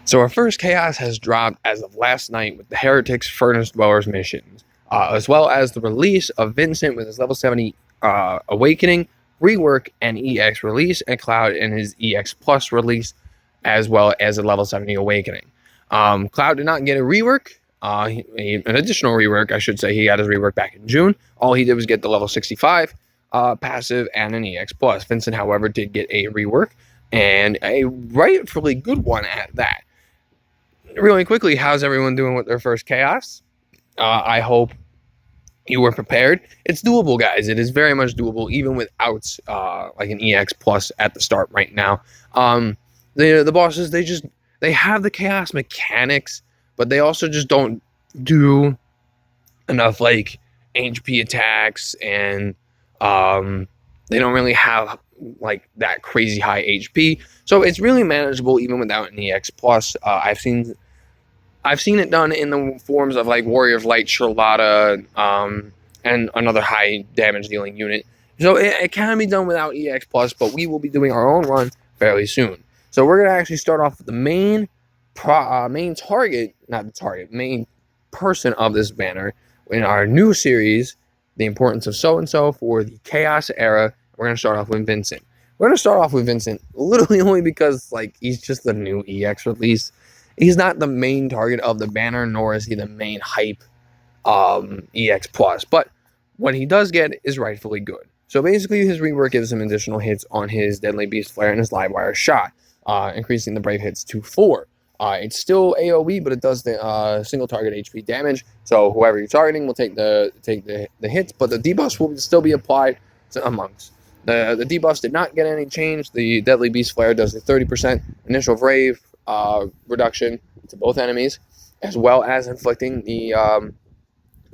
So our first chaos has dropped as of last night with the Heretics Furnace Dwellers missions, as well as the release of Vincent with his level 70 Awakening, Rework, and EX release, and Cloud in his EX Plus release, as well as a level 70 Awakening. Cloud did not get a rework, an additional rework, I should say. He got his rework back in June. All he did was get the level 65 passive and an EX Plus. Vincent, however, did get a rework, and a rightfully good one at that. Really quickly, how's everyone doing with their first chaos? I hope you were prepared. It's doable, guys. It is very much doable, even without like an EX plus at the start right now. The bosses, they have the chaos mechanics, but they also just don't do enough like HP attacks, and they don't really have like that crazy high HP. So it's really manageable even without an EX plus. I've seen it done in the forms of like Warrior of Light, Charlotta, and another high damage dealing unit. So it can be done without EX plus, but we will be doing our own run fairly soon. So we're gonna actually start off with the main person of this banner in our new series, The Importance of So-and-So for the Chaos Era. We're going to start off with Vincent. We're going to start off with Vincent literally only because like he's just the new EX release. He's not the main target of the banner, nor is he the main hype EX plus. But what he does get is rightfully good. So basically his rework gives him additional hits on his Deadly Beast Flare and his Live Wire Shot, increasing the Brave hits to 4. It's still AoE, but it does the single target HP damage. So whoever you're targeting will take the hits, but the debuffs will still be applied amongst. The debuffs did not get any change. The Deadly Beast Flare does the 30% initial Brave reduction to both enemies, as well as inflicting the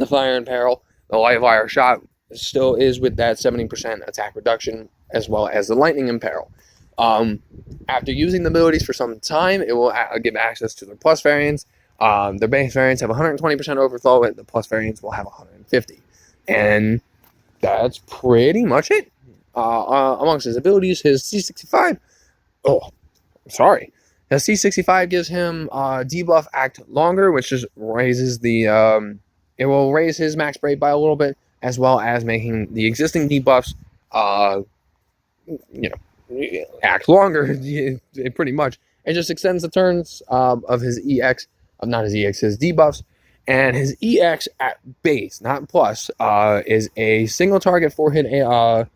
Fire and Peril. The Live Wire Shot still is with that 70% attack reduction, as well as the Lightning Imperil. After using the abilities for some time, it will give access to their plus variants. Their base variants have 120% overflow, and the plus variants will have 150. And that's pretty much it. Amongst his abilities, his C65, his C65 gives him debuff Act Longer, which just raises the, it will raise his max Brave by a little bit, as well as making the existing debuffs, act longer. Pretty much. It just extends the turns of his EX, his debuffs. And his EX at base, not plus, is a single target 4-hit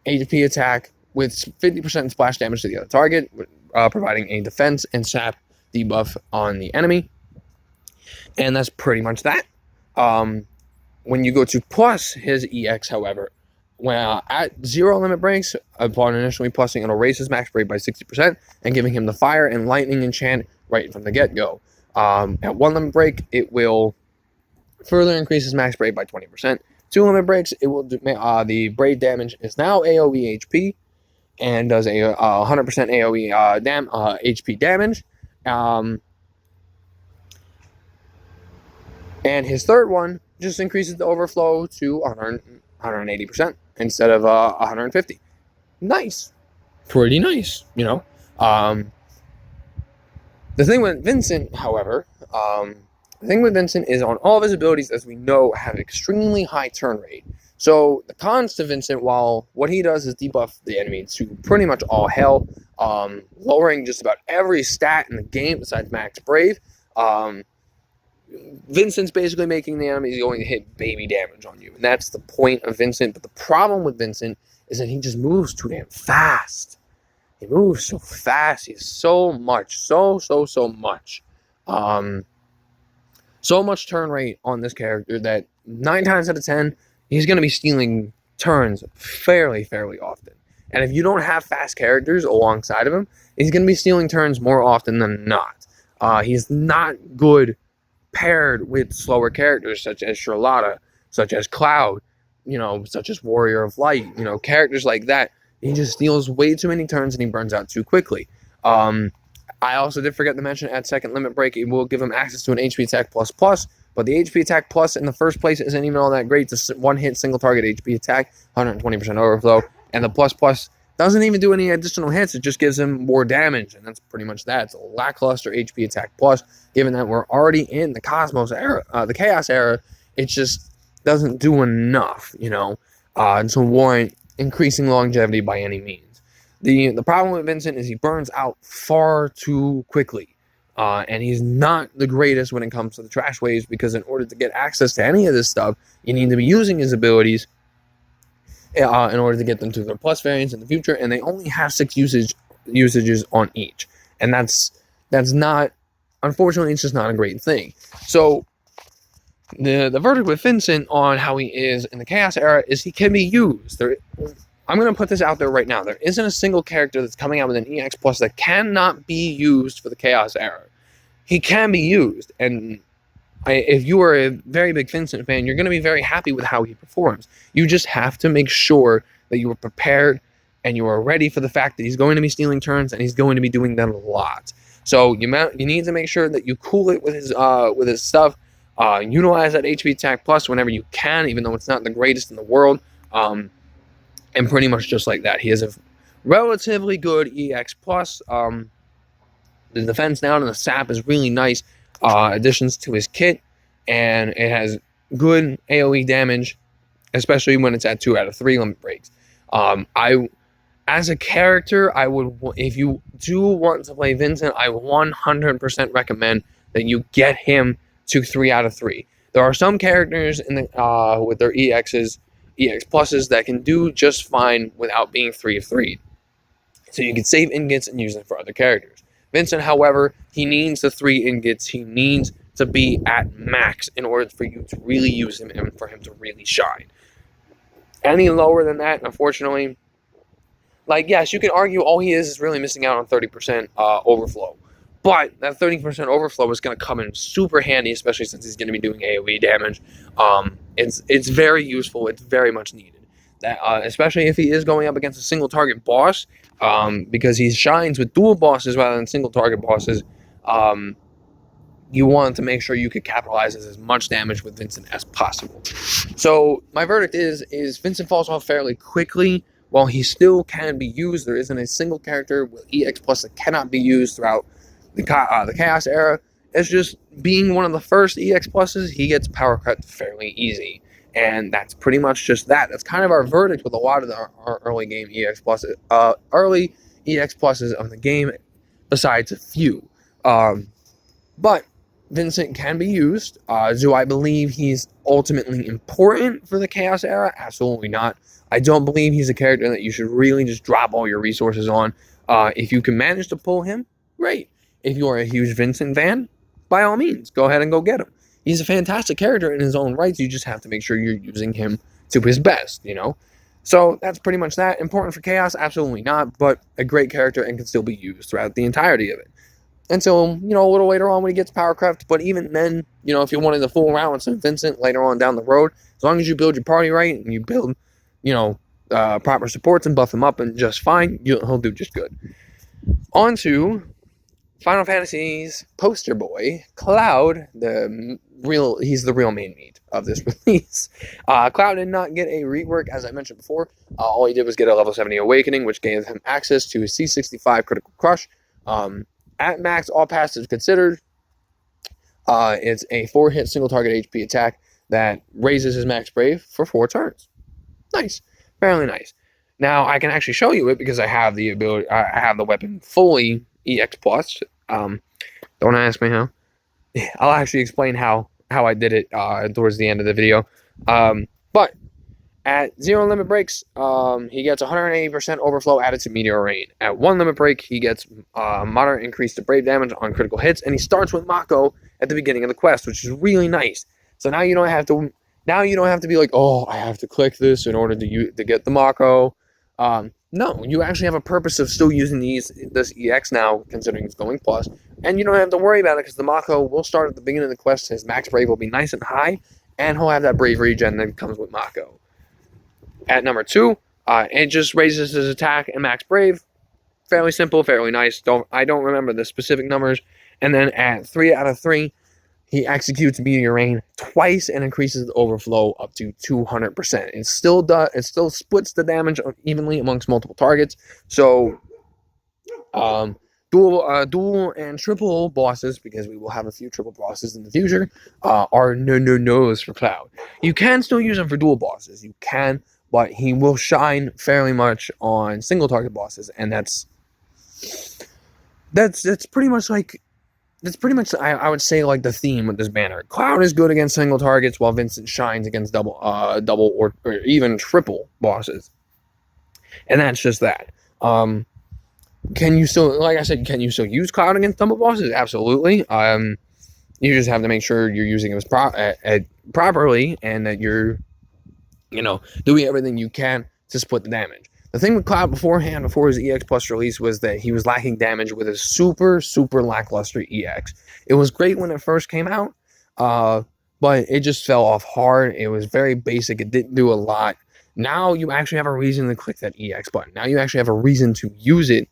HP attack with 50% splash damage to the other target, providing a defense and sap debuff on the enemy. And that's pretty much that. When you go to plus his EX, however, when at 0 limit breaks, upon initially plussing, it'll raise his max Brave by 60% and giving him the Fire and Lightning enchant right from the get-go. At 1 limit break, it will further increase his max Brave by 20%. 2 limit breaks, it will do, the Brave damage is now AoE HP and does a 100% AoE HP damage. And his third one just increases the overflow to 180% instead of 150. Nice. Pretty nice, you know. The thing with Vincent, however, is on all of his abilities, as we know, have extremely high turn rate. So the cons to Vincent, while what he does is debuff the enemy to pretty much all hell, lowering just about every stat in the game besides max Brave, Vincent's basically making the enemies going to hit baby damage on you. And that's the point of Vincent. But the problem with Vincent is that he just moves too damn fast. He moves so fast. He has so much turn rate on this character that 9 times out of 10, he's going to be stealing turns fairly often. And if you don't have fast characters alongside of him, he's going to be stealing turns more often than not. He's not good paired with slower characters such as Charlotta, such as Cloud, such as Warrior of Light, characters like that. He just steals way too many turns and he burns out too quickly. I also did forget to mention at second limit break, it will give him access to an HP attack plus, but the HP attack plus in the first place isn't even all that great. It's a one-hit single target HP attack, 120% overflow, and the plus Doesn't even do any additional hits. It just gives him more damage, and that's pretty much that. It's a lackluster HP attack plus. Given that we're already in the Cosmos era, the Chaos era, it just doesn't do enough, to warrant increasing longevity by any means. The problem with Vincent is he burns out far too quickly, and he's not the greatest when it comes to the trash waves, because in order to get access to any of this stuff, you need to be using his abilities in order to get them to their plus variants in the future, and they only have 6 usages on each, and that's not, unfortunately, it's just not a great thing. So the verdict with Vincent on how he is in the Chaos era is he can be used. I'm going to put this out there right now. There isn't a single character that's coming out with an EX plus that cannot be used for the Chaos era. He can be used, and if you are a very big Vincent fan, you're going to be very happy with how he performs. You just have to make sure that you are prepared and you are ready for the fact that he's going to be stealing turns and he's going to be doing them a lot. So you need to make sure that you cool it with his stuff. Utilize that HP attack plus whenever you can, even though it's not the greatest in the world. And pretty much just like that, he has a relatively good EX plus. The defense down and the sap is really nice additions to his kit, and it has good AoE damage, especially when it's at 2 out of 3 limit breaks. As a character, if you do want to play Vincent, I 100% recommend that you get him to 3 out of 3. There are some characters in the with their EX pluses that can do just fine without being 3 of 3. So you can save ingots and use them for other characters. Vincent, however, he needs the 3 ingots. He needs to be at max in order for you to really use him and for him to really shine. Any lower than that, unfortunately, yes, you can argue all he is really missing out on 30% overflow. But that 30% overflow is going to come in super handy, especially since he's going to be doing AoE damage. It's very useful. It's very much needed. That especially if he is going up against a single target boss, because he shines with dual bosses rather than single target bosses. You want to make sure you could capitalize as much damage with Vincent as possible. So my verdict is Vincent falls off fairly quickly. While he still can be used, there isn't a single character with EX plus that cannot be used throughout the Chaos era. It's just being one of the first EX pluses, he gets power cut fairly easy. And that's pretty much just that. That's kind of our verdict with a lot of our early game EX pluses, early EX pluses of the game, besides a few. But Vincent can be used. Do I believe he's ultimately important for the Chaos era? Absolutely not. I don't believe he's a character that you should really just drop all your resources on. If you can manage to pull him, great. If you are a huge Vincent fan, by all means, go ahead and go get him. He's a fantastic character in his own right. You just have to make sure you're using him to his best, So that's pretty much that. Important for Chaos? Absolutely not, but a great character and can still be used throughout the entirety of it. Until, a little later on when he gets power crept. But even then, if you wanted to fool around with some Vincent later on down the road, as long as you build your party right and you build, proper supports and buff him up and just fine, he'll do just good. On to Final Fantasy's poster boy, Cloud, he's the real main meat of this release. Cloud did not get a rework, as I mentioned before. All he did was get a level 70 Awakening, which gave him access to his C65 Critical Crush. At max, all passes considered. It's a 4-hit single target HP attack that raises his max brave for 4 turns. Nice. Fairly nice. Now, I can actually show you it because I have the ability. I have the weapon fully EX plus. Don't ask me how. I'll actually explain how I did it towards the end of the video. But at 0 limit breaks, he gets 180% overflow added to Meteor Rain. At 1 limit break, he gets moderate increase to brave damage on critical hits, and he starts with Mako at the beginning of the quest, which is really nice. So now you don't have to. Now you don't have to be like, oh, I have to click this in order to get the Mako. No, you actually have a purpose of still using this EX now, considering it's going plus, and you don't have to worry about it because the Mako will start at the beginning of the quest. His max brave will be nice and high, and he'll have that brave regen that comes with Mako. At number 2, it just raises his attack and max brave. Fairly simple, fairly nice. I don't remember the specific numbers. And then at 3 out of 3, He executes Meteor Rain twice and increases the overflow up to 200%. It still splits the damage evenly amongst multiple targets. So dual and triple bosses, because we will have a few triple bosses in the future, are no-no-nos for Cloud. You can still use him for dual bosses. You can, but he will shine fairly much on single target bosses, and that's pretty much like I would say like the theme with this banner. Cloud is good against single targets, while Vincent shines against double or even triple bosses, and that's just that. Can you still, like I said, can you still use Cloud against double bosses? Absolutely. You just have to make sure you're using it properly, and that you're, doing everything you can to split the damage. The thing with Cloud beforehand, before his EX Plus release, was that he was lacking damage with his super lackluster EX. It was great when it first came out, but it just fell off hard. It was very basic. It didn't do a lot. Now you actually have a reason to click that EX button. Now you actually have a reason to use it,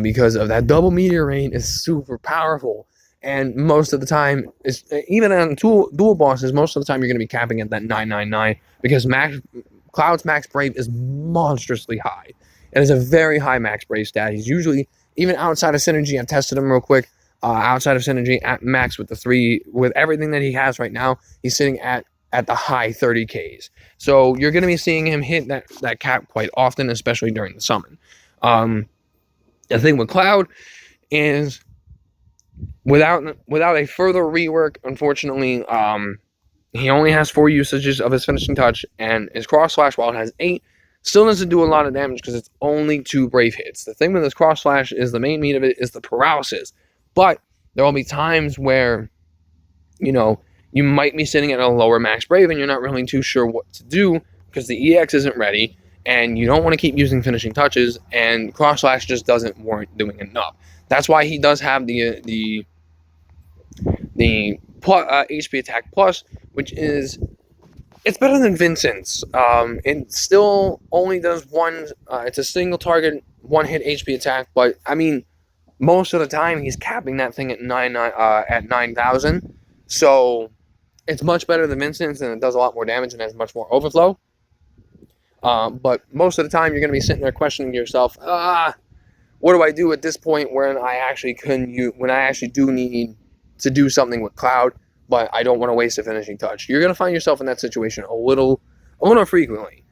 because of that double Meteor Rain is super powerful. And most of the time, even on dual bosses, most of the time you're going to be capping at that 999, because Cloud's max Brave is monstrously high. It is a very high max Brave stat. He's usually, even outside of Synergy, I've tested him real quick, outside of Synergy, at max with everything that he has right now, he's sitting at the high 30Ks. So you're going to be seeing him hit that cap quite often, especially during the summon. The thing with Cloud is, without a further rework, unfortunately, he only has 4 usages of his finishing touch, and his cross slash, while it has 8, still doesn't do a lot of damage because it's only 2 brave hits. The thing with his cross slash is, the main meat of it is the paralysis, but there will be times where, you might be sitting at a lower max brave and you're not really too sure what to do because the EX isn't ready, and you don't want to keep using finishing touches, and cross slash just doesn't warrant doing enough. That's why he does have the HP attack plus, which is, it's better than Vincent's. It still only does one. It's a single target, 1-hit HP attack, but I mean, most of the time he's capping that thing at 9,000. So it's much better than Vincent's, and it does a lot more damage and has much more overflow. But most of the time you're going to be sitting there questioning yourself, what do I do at this point when I actually do need to do something with Cloud, but I don't want to waste a finishing touch? You're going to find yourself in that situation a little frequently,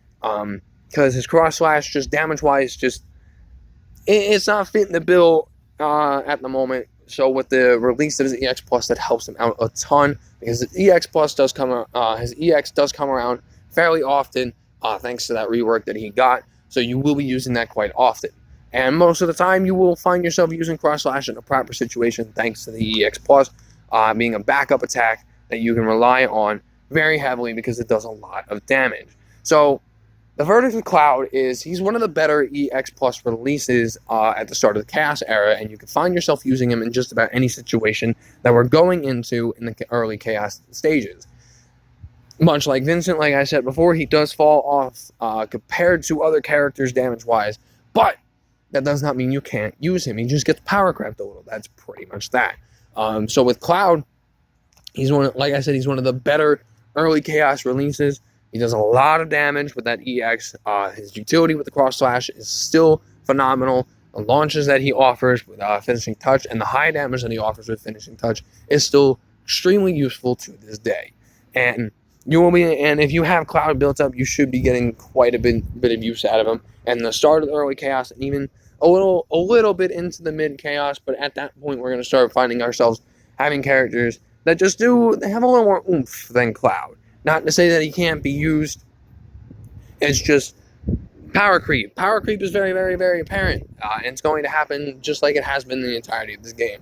because his cross slash, just damage-wise, it's not fitting the bill at the moment. So with the release of his EX Plus, that helps him out a ton, because his EX Plus does come around fairly often, thanks to that rework that he got. So you will be using that quite often. And most of the time, you will find yourself using cross slash in a proper situation, thanks to the EX Plus being a backup attack that you can rely on very heavily, because it does a lot of damage. So the verdict of Cloud is, he's one of the better EX Plus releases at the start of the Chaos era, and you can find yourself using him in just about any situation that we're going into in the early Chaos stages. Much like Vincent, like I said before, he does fall off compared to other characters damage-wise, but that does not mean you can't use him. He just gets power crept a little. That's pretty much that. So with Cloud, he's one of the better early Chaos releases. He does a lot of damage with that EX. His utility with the cross slash is still phenomenal. The launches that he offers with finishing touch, and the high damage that he offers with finishing touch, is still extremely useful to this day. And if you have Cloud built up, you should be getting quite a bit of use out of him. And the start of the early Chaos, and even a little bit into the mid Chaos, but at that point we're going to start finding ourselves having characters that they have a little more oomph than Cloud. Not to say that he can't be used. It's just power creep. Power creep is very, very, very apparent, and it's going to happen just like it has been the entirety of this game.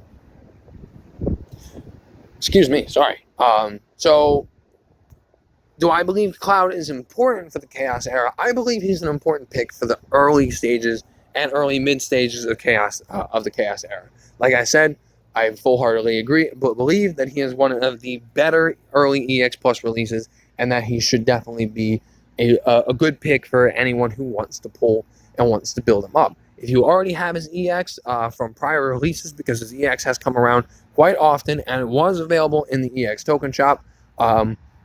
Excuse me, sorry. So, do I believe Cloud is important for the Chaos era? I believe he's an important pick for the early stages and early mid stages of Chaos of the Chaos era. Like I said, I full-heartedly agree, but believe that he is one of the better early EX Plus releases, and that he should definitely be a good pick for anyone who wants to pull and wants to build him up. If you already have his EX from prior releases, because his EX has come around quite often and it was available in the EX token shop,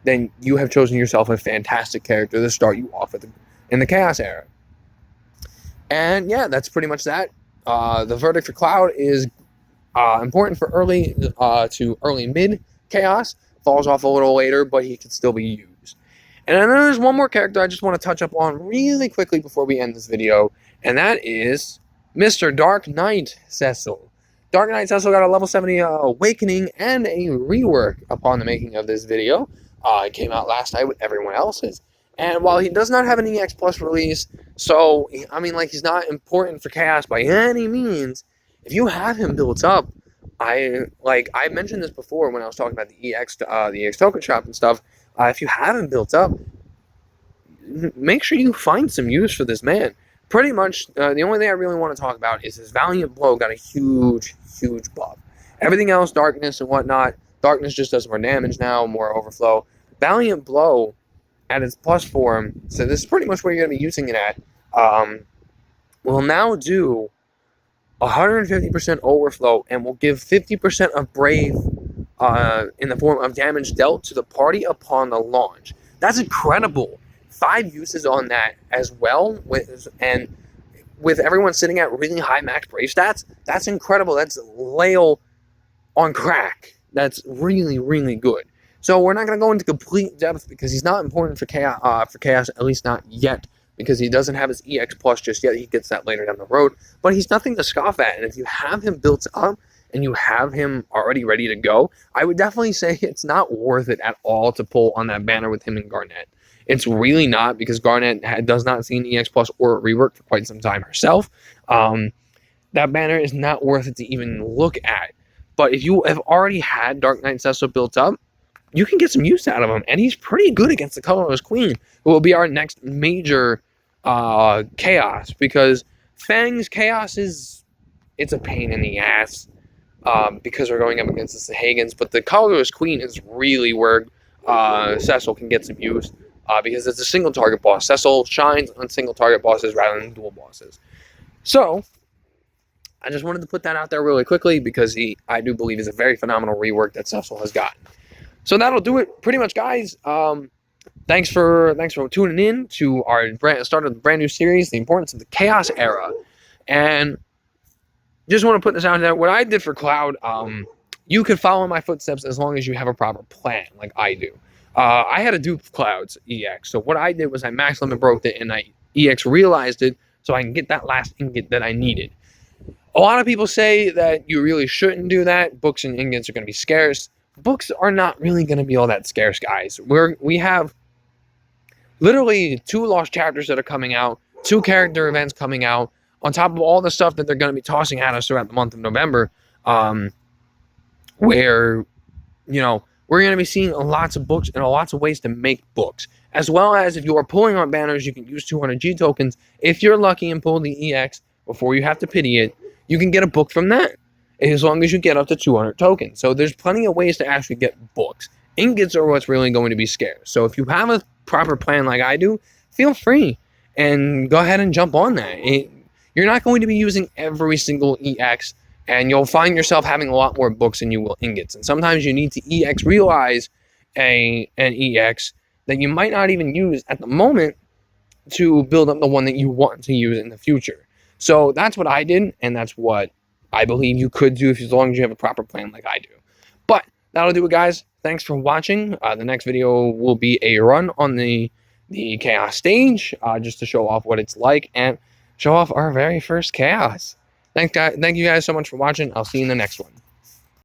then you have chosen yourself a fantastic character to start you off with in the Chaos era. And yeah, that's pretty much that. The verdict for Cloud is important for early to early mid Chaos. Falls off a little later, but he can still be used. And then there's one more character I just want to touch up on really quickly before we end this video, and that is Mr. Dark Knight Cecil. Dark Knight Cecil got a level 70 awakening and a rework upon the making of this video. It came out last night with everyone else's. And while he does not have an EX Plus release, so, I mean, like, he's not important for Chaos by any means, if you have him built up, I mentioned this before when I was talking about the EX token shop and stuff. If you have him built up, make sure you find some use for this man. Pretty much, the only thing I really want to talk about is his Valiant Blow got a huge buff. Everything else, Darkness and whatnot, Darkness just does more damage now, more overflow. Valiant Blow, at its plus form, so this is pretty much where you're going to be using it at, will now do 150% overflow and will give 50% of Brave in the form of damage dealt to the party upon the launch. That's incredible. 5 uses on that as well, with everyone sitting at really high max Brave stats. That's incredible. That's Lail on crack. That's really good. So we're not going to go into complete depth because he's not important for Chaos, at least not yet, because he doesn't have his EX Plus just yet. He gets that later down the road, but he's nothing to scoff at. And if you have him built up and you have him already ready to go, I would definitely say it's not worth it at all to pull on that banner with him and Garnet. It's really not, because Garnet does not see an EX Plus or a rework for quite some time herself. That banner is not worth it to even look at. But if you have already had Dark Knight Cecil built up, you can get some use out of him, and he's pretty good against the Colorless Queen, who will be our next major Chaos, because Fang's Chaos it's a pain in the ass, because we're going up against the Sahagins, but the Colorless Queen is really where Cecil can get some use, because it's a single target boss. Cecil shines on single target bosses rather than dual bosses. So I just wanted to put that out there really quickly, because I do believe is a very phenomenal rework that Cecil has gotten. So that'll do it pretty much, guys. Thanks for tuning in to our start of the brand new series, The Importance of the Chaos Era. And just want to put this out there. What I did for Cloud, you can follow my footsteps as long as you have a proper plan, like I do. I had a dupe of Cloud's EX. So what I did was I max limit broke it, and I EX realized it so I can get that last ingot that I needed. A lot of people say that you really shouldn't do that. Books and ingots are going to be scarce. Books are not really going to be all that scarce, guys. We have literally 2 lost chapters that are coming out, 2 character events coming out, on top of all the stuff that they're going to be tossing at us throughout the month of November, where, you know, we're going to be seeing lots of books and lots of ways to make books. As well as, if you are pulling on banners, you can use 200 G tokens. If you're lucky and pull the EX before you have to pity it, you can get a book from that, as long as you get up to 200 tokens. So there's plenty of ways to actually get books. Ingots are what's really going to be scarce. So if you have a proper plan like I do, feel free and go ahead and jump on that. You're not going to be using every single EX, and you'll find yourself having a lot more books than you will ingots. And sometimes you need to EX realize an EX that you might not even use at the moment to build up the one that you want to use in the future. So that's what I did, and that's what I believe you could do as long as you have a proper plan like I do. But that'll do it, guys. Thanks for watching. The next video will be a run on the Chaos stage, just to show off what it's like and show off our very first Chaos. Thank you guys so much for watching. I'll see you in the next one.